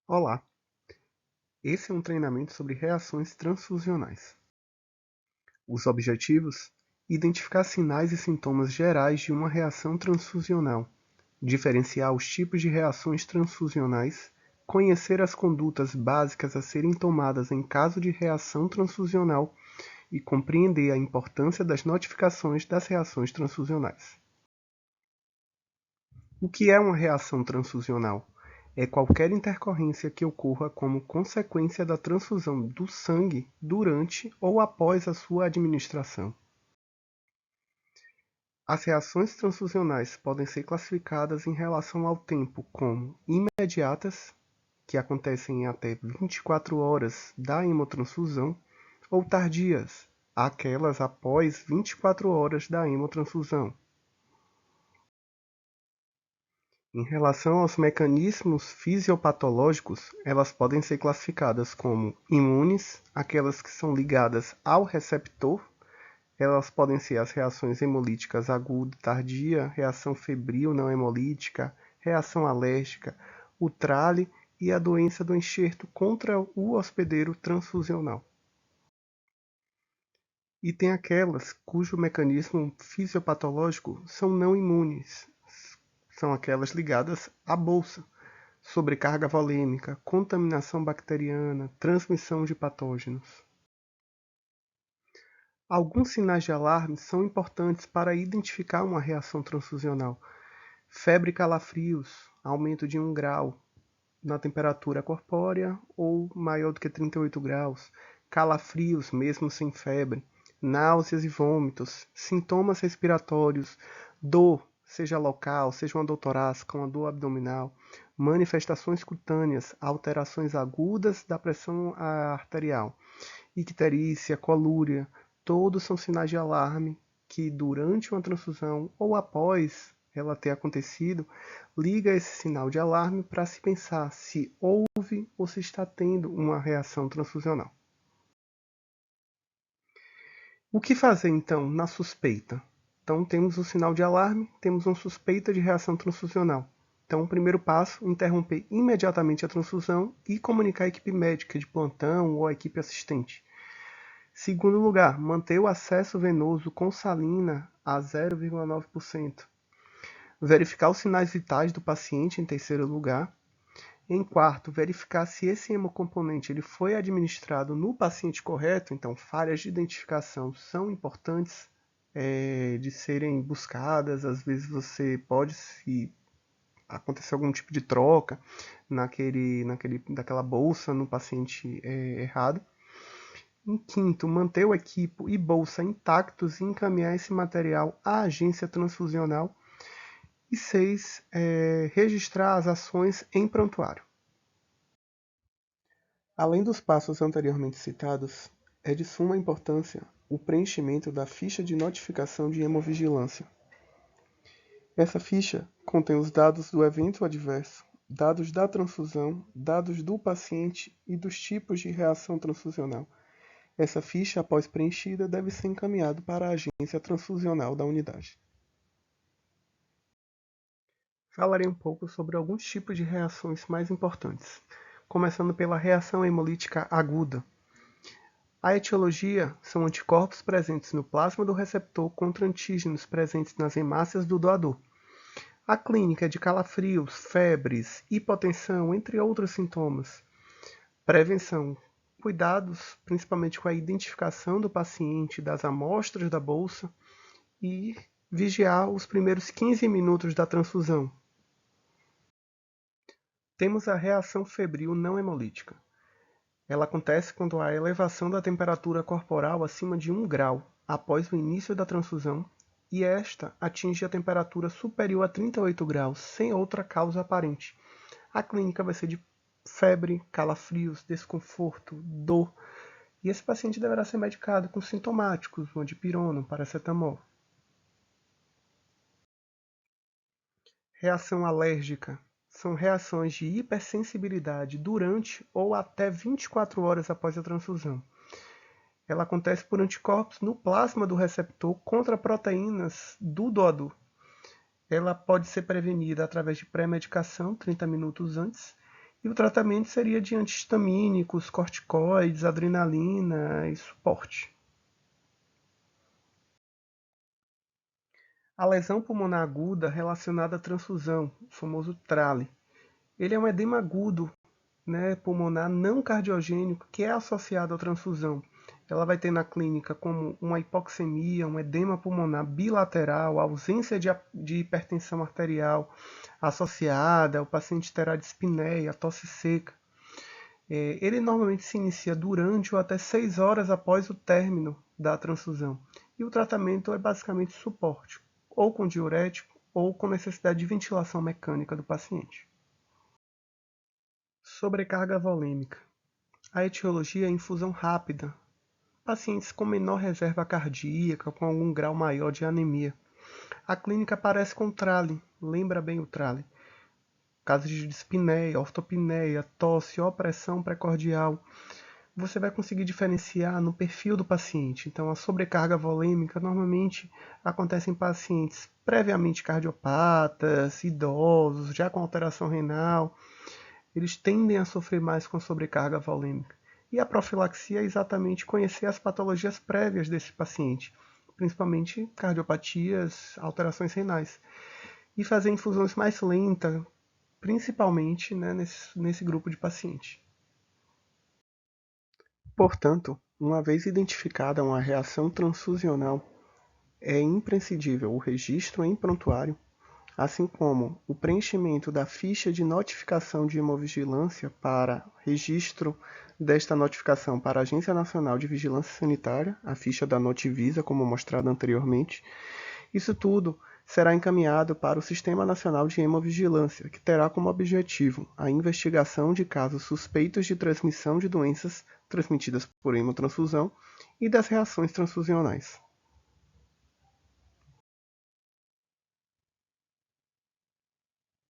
Olá, esse é um treinamento sobre reações transfusionais. Os objetivos: identificar sinais e sintomas gerais de uma reação transfusional, diferenciar os tipos de reações transfusionais, conhecer as condutas básicas a serem tomadas em caso de reação transfusional e compreender a importância das notificações das reações transfusionais. O que é uma reação transfusional? É qualquer intercorrência que ocorra como consequência da transfusão do sangue durante ou após a sua administração. As reações transfusionais podem ser classificadas em relação ao tempo como imediatas, que acontecem em até 24 horas da hemotransfusão, ou tardias, aquelas após 24 horas da hemotransfusão. Em relação aos mecanismos fisiopatológicos, elas podem ser classificadas como imunes, aquelas que são ligadas ao receptor. Elas podem ser as reações hemolíticas aguda, tardia, reação febril não hemolítica, reação alérgica, o trale e a doença do enxerto contra o hospedeiro transfusional. E tem aquelas cujo mecanismo fisiopatológico são não imunes, são aquelas ligadas à bolsa, sobrecarga volêmica, contaminação bacteriana, transmissão de patógenos. Alguns sinais de alarme são importantes para identificar uma reação transfusional. Febre e calafrios, aumento de 1 grau na temperatura corpórea ou maior do que 38 graus, calafrios mesmo sem febre, náuseas e vômitos, sintomas respiratórios, dor, seja local, seja uma dor torácica, uma dor abdominal, manifestações cutâneas, alterações agudas da pressão arterial, icterícia, colúria, todos são sinais de alarme que durante uma transfusão ou após ela ter acontecido, liga esse sinal de alarme para se pensar se houve ou se está tendo uma reação transfusional. O que fazer então na suspeita? Então temos o sinal de alarme, temos uma suspeita de reação transfusional. Então o primeiro passo, interromper imediatamente a transfusão e comunicar a equipe médica de plantão ou a equipe assistente. Segundo lugar, manter o acesso venoso com salina a 0,9%. Verificar os sinais vitais do paciente em terceiro lugar. Em quarto, verificar se esse hemocomponente ele foi administrado no paciente correto, então falhas de identificação são importantes de serem buscadas. Às vezes você pode, se acontecer algum tipo de troca daquela bolsa no paciente errado. Em quinto, manter o equipo e bolsa intactos e encaminhar esse material à agência transfusional. E seis, registrar as ações em prontuário. Além dos passos anteriormente citados, é de suma importância o preenchimento da ficha de notificação de hemovigilância. Essa ficha contém os dados do evento adverso, dados da transfusão, dados do paciente e dos tipos de reação transfusional. Essa ficha, após preenchida, deve ser encaminhada para a agência transfusional da unidade. Falarei um pouco sobre alguns tipos de reações mais importantes, começando pela reação hemolítica aguda. A etiologia são anticorpos presentes no plasma do receptor contra antígenos presentes nas hemácias do doador. A clínica é de calafrios, febres, hipotensão, entre outros sintomas. Prevenção: cuidados principalmente com a identificação do paciente, das amostras da bolsa e vigiar os primeiros 15 minutos da transfusão. Temos a reação febril não hemolítica. Ela acontece quando há elevação da temperatura corporal acima de 1 grau após o início da transfusão e esta atinge a temperatura superior a 38 graus sem outra causa aparente. A clínica vai ser de febre, calafrios, desconforto, dor, e esse paciente deverá ser medicado com sintomáticos, uma dipirona, um paracetamol. Reação alérgica são reações de hipersensibilidade durante ou até 24 horas após a transfusão. Ela acontece por anticorpos no plasma do receptor contra proteínas do doador. Ela pode ser prevenida através de pré-medicação 30 minutos antes E o tratamento seria de antihistamínicos, corticoides, adrenalina e suporte. A lesão pulmonar aguda relacionada à transfusão, o famoso TRALE. Ele é um edema agudo, né, pulmonar não cardiogênico que é associado à transfusão. Ela vai ter na clínica como uma hipoxemia, um edema pulmonar bilateral, ausência de hipertensão arterial associada, o paciente terá dispneia, tosse seca. Ele normalmente se inicia durante ou até 6 horas após o término da transfusão. E o tratamento é basicamente suporte, ou com diurético, ou com necessidade de ventilação mecânica do paciente. Sobrecarga volêmica. A etiologia é infusão rápida. Pacientes com menor reserva cardíaca, com algum grau maior de anemia. A clínica parece com TRALE, lembra bem o TRALE. Casos de dispneia, ortopneia, tosse, opressão precordial. Você vai conseguir diferenciar no perfil do paciente. Então, a sobrecarga volêmica normalmente acontece em pacientes previamente cardiopatas, idosos, já com alteração renal. Eles tendem a sofrer mais com sobrecarga volêmica. E a profilaxia é exatamente conhecer as patologias prévias desse paciente, principalmente cardiopatias, alterações renais. E fazer infusões mais lentas, principalmente, né, nesse grupo de paciente. Portanto, uma vez identificada uma reação transfusional, é imprescindível o registro em prontuário, assim como o preenchimento da ficha de notificação de hemovigilância para registro desta notificação para a Agência Nacional de Vigilância Sanitária, a ficha da Notivisa, como mostrado anteriormente. Isso tudo será encaminhado para o Sistema Nacional de Hemovigilância, que terá como objetivo a investigação de casos suspeitos de transmissão de doenças transmitidas por hemotransfusão e das reações transfusionais.